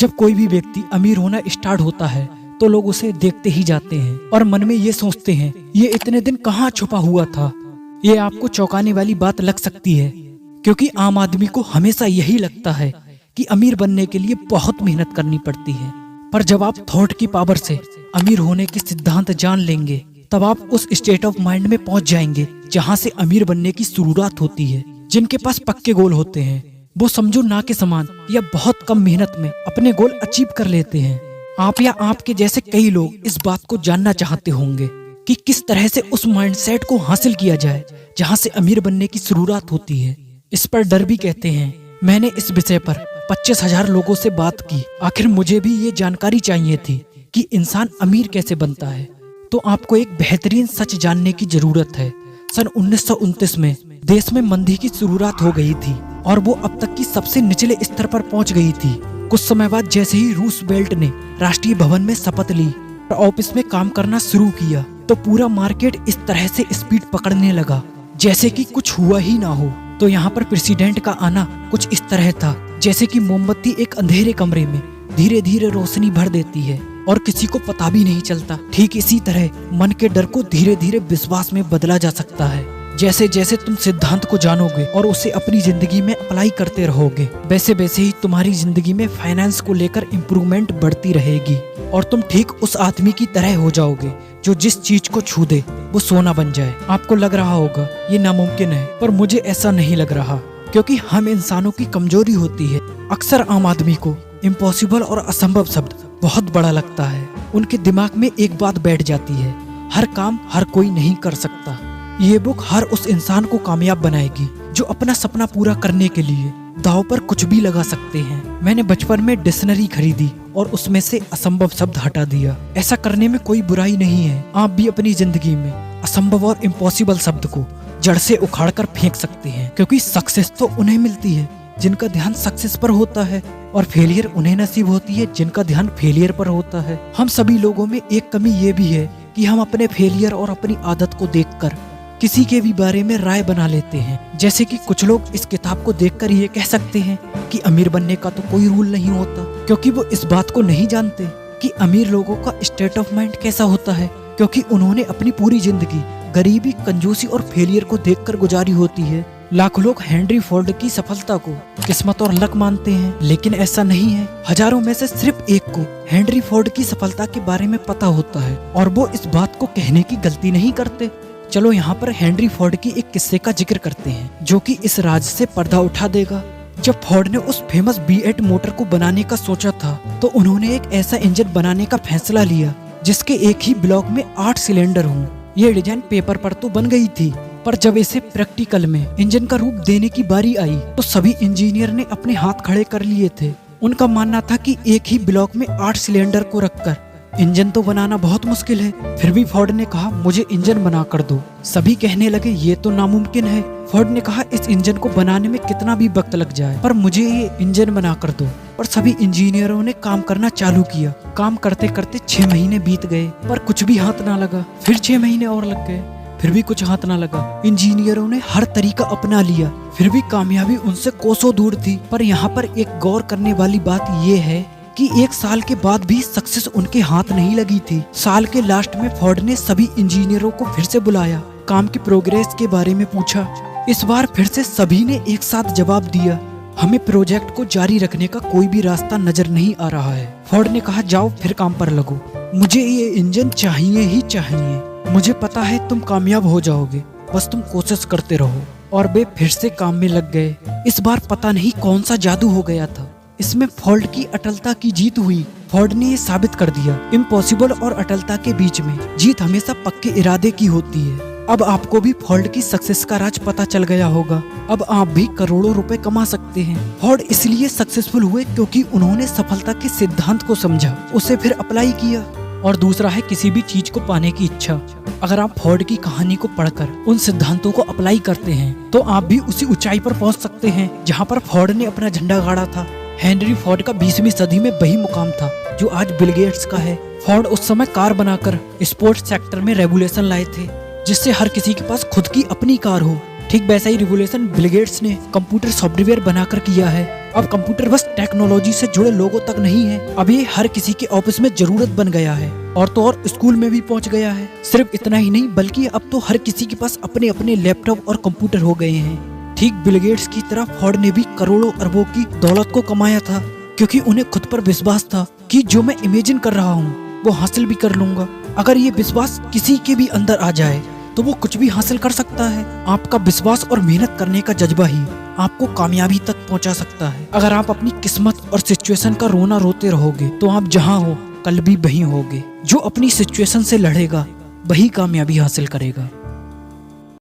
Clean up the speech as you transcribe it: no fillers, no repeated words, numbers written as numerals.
जब कोई भी व्यक्ति अमीर होना स्टार्ट होता है तो लोग उसे देखते ही जाते हैं और मन में ये सोचते हैं ये इतने दिन कहाँ छुपा हुआ था। ये आपको चौंकाने वाली बात लग सकती है क्योंकि आम आदमी को हमेशा यही लगता है कि अमीर बनने के लिए बहुत मेहनत करनी पड़ती है। पर जब आप थॉट की पावर से अमीर होने के सिद्धांत जान लेंगे तब आप उस स्टेट ऑफ माइंड में पहुंच जाएंगे जहां से अमीर बनने की शुरुआत होती है। जिनके पास पक्के गोल होते हैं वो समझो ना के समान या बहुत कम मेहनत में अपने गोल अचीव कर लेते हैं। आप या आपके जैसे कई लोग इस बात को जानना चाहते होंगे कि किस तरह से उस माइंडसेट को हासिल किया जाए जहां से अमीर बनने की शुरुआत होती है। इस पर डर्बी कहते हैं, मैंने इस विषय पर 25,000 लोगों से बात की। आखिर मुझे भी ये जानकारी चाहिए थी कि इंसान अमीर कैसे बनता है। तो आपको एक बेहतरीन सच जानने की जरूरत है। सन 1929 में देश में मंदी की शुरुआत हो गई थी और वो अब तक की सबसे निचले स्तर पर पहुंच गई थी। कुछ समय बाद जैसे ही रूसवेल्ट ने राष्ट्रीय भवन में शपथ ली और ऑफिस में काम करना शुरू किया तो पूरा मार्केट इस तरह से स्पीड पकड़ने लगा जैसे कि कुछ हुआ ही ना हो। तो यहाँ पर प्रेसिडेंट का आना कुछ इस तरह था जैसे कि मोमबत्ती एक अंधेरे कमरे में धीरे धीरे रोशनी भर देती है और किसी को पता भी नहीं चलता। ठीक इसी तरह मन के डर को धीरे धीरे विश्वास में बदला जा सकता है। जैसे जैसे तुम सिद्धांत को जानोगे और उसे अपनी जिंदगी में अप्लाई करते रहोगे वैसे वैसे ही तुम्हारी जिंदगी में फाइनेंस को लेकर इम्प्रूवमेंट बढ़ती रहेगी और तुम ठीक उस आदमी की तरह हो जाओगे जो जिस चीज को छू दे वो सोना बन जाए। आपको लग रहा होगा ये नामुमकिन है, पर मुझे ऐसा नहीं लग रहा क्योंकि हम इंसानों की कमजोरी होती है। अक्सर आम आदमी को इम्पॉसिबल और असंभव शब्द बहुत बड़ा लगता है। उनके दिमाग में एक बात बैठ जाती है, हर काम हर कोई नहीं कर सकता। ये बुक हर उस इंसान को कामयाब बनाएगी जो अपना सपना पूरा करने के लिए दांव पर कुछ भी लगा सकते हैं। मैंने बचपन में डिक्शनरी खरीदी और उसमें से असंभव शब्द हटा दिया। ऐसा करने में कोई बुराई नहीं है। आप भी अपनी जिंदगी में असंभव और इम्पॉसिबल शब्द को जड़ से उखाड़ कर फेंक सकते हैं क्योंकि सक्सेस तो उन्हें मिलती है जिनका ध्यान सक्सेस पर होता है और फेलियर उन्हें नसीब होती है जिनका ध्यान फेलियर पर होता है। हम सभी लोगों में एक कमी ये भी है कि हम अपने फेलियर और अपनी आदत को देखकर किसी के भी बारे में राय बना लेते हैं। जैसे कि कुछ लोग इस किताब को देखकर ये कह सकते हैं कि अमीर बनने का तो कोई रूल नहीं होता क्योंकि वो इस बात को नहीं जानते कि अमीर लोगों का स्टेट ऑफ माइंड कैसा होता है, क्योंकि उन्होंने अपनी पूरी जिंदगी गरीबी, कंजूसी और फेलियर को देखकर गुजारी होती है। लाखों लोग हेनरी फोर्ड की सफलता को किस्मत और लक मानते हैं, लेकिन ऐसा नहीं है। हजारों में से सिर्फ एक को हेनरी फोर्ड की सफलता के बारे में पता होता है और वो इस बात को कहने की गलती नहीं करते। चलो यहाँ पर हेनरी फोर्ड की एक किस्से का जिक्र करते हैं जो कि इस राज से पर्दा उठा देगा। जब फोर्ड ने उस फेमस V8 मोटर को बनाने का सोचा था तो उन्होंने एक ऐसा इंजन बनाने का फैसला लिया जिसके एक ही ब्लॉक में 8 सिलेंडर हों। ये डिजाइन पेपर पर तो बन गई थी, पर जब इसे प्रैक्टिकल में इंजन का रूप देने की बारी आई तो सभी इंजीनियर ने अपने हाथ खड़े कर लिए थे। उनका मानना था कि एक ही ब्लॉक में 8 सिलेंडर को रखकर इंजन तो बनाना बहुत मुश्किल है। फिर भी फोर्ड ने कहा मुझे इंजन बना कर दो। सभी कहने लगे ये तो नामुमकिन है। फोर्ड ने कहा इस इंजन को बनाने में कितना भी वक्त लग जाए पर मुझे ये इंजन बना कर दो। और सभी इंजीनियरों ने काम करना चालू किया। काम करते करते 6 महीने बीत गए पर कुछ भी हाथ ना लगा। फिर 6 महीने और लग गए, फिर भी कुछ हाथ ना लगा। इंजीनियरों ने हर तरीका अपना लिया, फिर भी कामयाबी उनसे कोसों दूर थी। पर यहाँ पर एक गौर करने वाली बात ये है कि 1 साल के बाद भी सक्सेस उनके हाथ नहीं लगी थी। साल के लास्ट में फोर्ड ने सभी इंजीनियरों को फिर से बुलाया, काम की प्रोग्रेस के बारे में पूछा। इस बार फिर से सभी ने एक साथ जवाब दिया, हमें प्रोजेक्ट को जारी रखने का कोई भी रास्ता नजर नहीं आ रहा है। फोर्ड ने कहा जाओ फिर काम पर लगो, मुझे ये इंजन चाहिए ही चाहिए। मुझे पता है तुम कामयाब हो जाओगे, बस तुम कोशिश करते रहो। और वे फिर से काम में लग गए। इस बार पता नहीं कौन सा जादू हो गया था, इसमें फोर्ड की अटलता की जीत हुई। फोर्ड ने ये साबित कर दिया इम्पॉसिबल और अटलता के बीच में जीत हमेशा पक्के इरादे की होती है। अब आपको भी फोर्ड की सक्सेस का राज पता चल गया होगा। अब आप भी करोड़ों रुपए कमा सकते हैं। फोर्ड इसलिए सक्सेसफुल हुए क्योंकि उन्होंने सफलता के सिद्धांत को समझा, उसे फिर अप्लाई किया। और दूसरा है किसी भी चीज को पाने की इच्छा। अगर आप फोर्ड की कहानी को पढ़कर उन सिद्धांतों को अप्लाई करते हैं तो आप भी उसी ऊंचाई पर पहुंच सकते हैं जहां पर फोर्ड ने अपना झंडा गाड़ा था। हेनरी फोर्ड का 20वीं सदी में वही मुकाम था जो आज बिल गेट्स का है। फोर्ड उस समय कार बनाकर स्पोर्ट्स सेक्टर में रेगुलेशन लाए थे जिससे हर किसी के पास खुद की अपनी कार हो। ठीक वैसा ही रिवोल्यूशन बिल गेट्स ने कंप्यूटर सॉफ्टवेयर बनाकर किया है। अब कंप्यूटर बस टेक्नोलॉजी से जुड़े लोगों तक नहीं है, अब ये हर किसी के ऑफिस में जरूरत बन गया है, और तो और स्कूल में भी पहुंच गया है। सिर्फ इतना ही नहीं बल्कि अब तो हर किसी के पास अपने अपने लैपटॉप और कंप्यूटर हो गए हैं। ठीक बिल गेट्स की तरह फोर्ड ने भी करोड़ों अरबों की दौलत को कमाया था, क्योंकि उन्हें खुद पर विश्वास था कि जो मैं इमेजिन कर रहा हूँ वो हासिल भी कर लूंगा। अगर ये विश्वास किसी के भी अंदर आ जाए तो वो कुछ भी हासिल कर सकता है। आपका विश्वास और मेहनत करने का जज्बा ही आपको कामयाबी तक पहुंचा सकता है। अगर आप अपनी किस्मत और सिचुएशन का रोना रोते रहोगे तो आप जहां हो कल भी वहीं होगे। जो अपनी सिचुएशन से लड़ेगा वही कामयाबी हासिल करेगा।